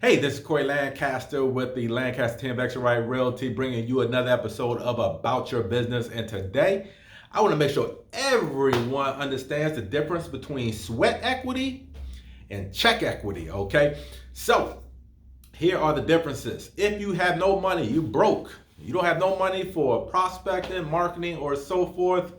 Hey, this is Corey Lancaster with the Lancaster Team of Extra Right Realty, bringing you another episode of About Your Business. And today, I want to make sure everyone understands the difference between sweat equity and check equity, okay? So, here are the differences. If you have no money, you broke, you don't have no money for prospecting, marketing, or so forth,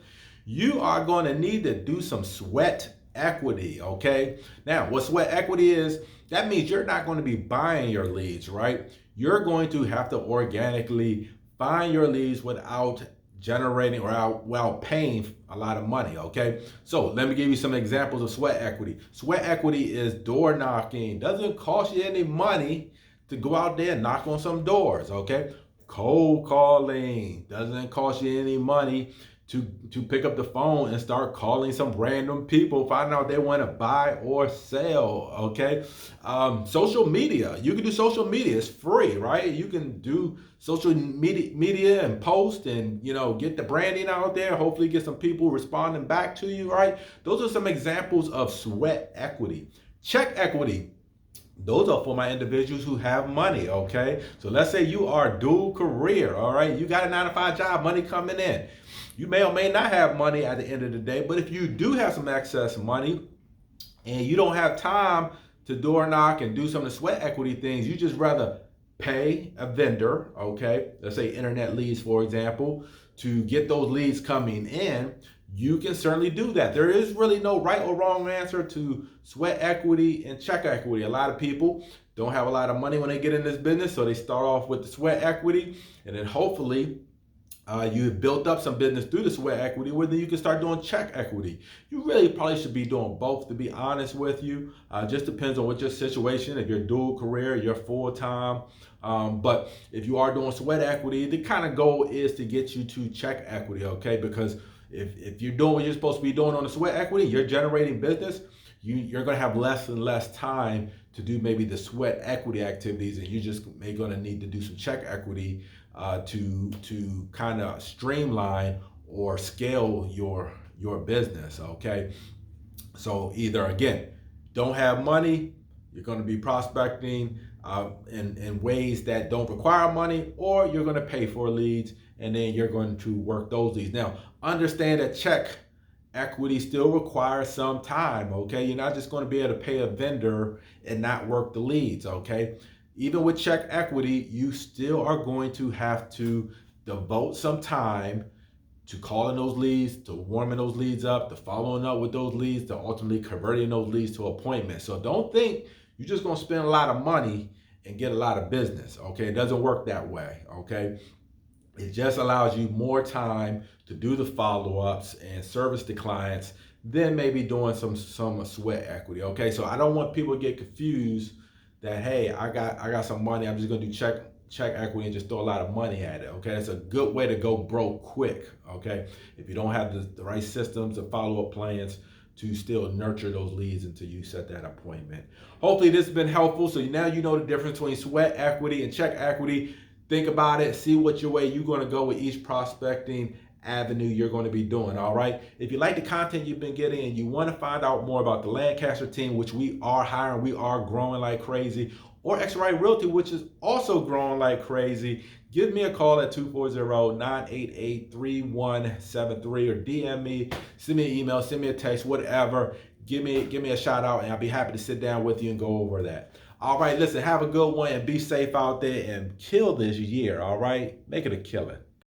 you are going to need to do some sweat equity, okay? Now, what sweat equity is, that means you're not going to be buying your leads, right? You're going to have to organically find your leads without generating or without paying a lot of money, okay? So let me give you some examples of sweat equity. Sweat equity is door knocking. Doesn't cost you any money to go out there and knock on some doors, okay? Cold calling doesn't cost you any money to pick up the phone and start calling some random people, find out they want to buy or sell, okay? Social media, you can do social media, it's free, right? You can do social media and post and, get the branding out there, hopefully get some people responding back to you, right? Those are some examples of sweat equity. Check equity, those are for my individuals who have money, okay? So let's say you are dual career, all right? You got a 9-to-5 job, money coming in. You may or may not have money at the end of the day, but if you do have some excess money and you don't have time to door knock and do some of the sweat equity things, you just rather pay a vendor, okay? Let's say internet leads, for example, to get those leads coming in. You can certainly do that. There is really no right or wrong answer to sweat equity and check equity. A lot of people don't have a lot of money when they get in this business, so they start off with the sweat equity, and then hopefully you've built up some business through the sweat equity where then you can start doing check equity. You really probably should be doing both, to be honest with you. Just depends on what your situation, if you're dual career, you're full-time. But if you are doing sweat equity, the kind of goal is to get you to check equity, okay? Because if you're doing what you're supposed to be doing on the sweat equity, you're generating business, you're going to have less and less time to do maybe the sweat equity activities, and you're just maybe going to need to do some check equity to kind of streamline or scale your business, okay? So either, again, don't have money, you're going to be prospecting in ways that don't require money, or you're going to pay for leads and then you're going to work those leads. Now, understand that check equity still requires some time, okay? You're not just going to be able to pay a vendor and not work the leads, okay? Even with check equity, you still are going to have to devote some time to calling those leads, to warming those leads up, to following up with those leads, to ultimately converting those leads to appointments. So don't think you're just going to spend a lot of money and get a lot of business, okay? It doesn't work that way, okay? It just allows you more time to do the follow-ups and service the clients than maybe doing some sweat equity, okay? So I don't want people to get confused that, hey, I got some money, I'm just gonna do check equity and just throw a lot of money at it, okay? It's a good way to go broke quick, okay? If you don't have the right systems and follow-up plans to still nurture those leads until you set that appointment. Hopefully this has been helpful. So now you know the difference between sweat equity and check equity. Think about it, see what your way you're gonna go with each prospecting avenue you're going to be doing, all right? If you like the content you've been getting and you want to find out more about the Lancaster team, which we are hiring, we are growing like crazy, or Extra Right Realty, which is also growing like crazy, give me a call at 240-988-3173 or DM me, send me an email, send me a text, whatever. Give me a shout out and I'll be happy to sit down with you and go over that. All right, listen, have a good one and be safe out there and kill this year, all right? Make it a killer.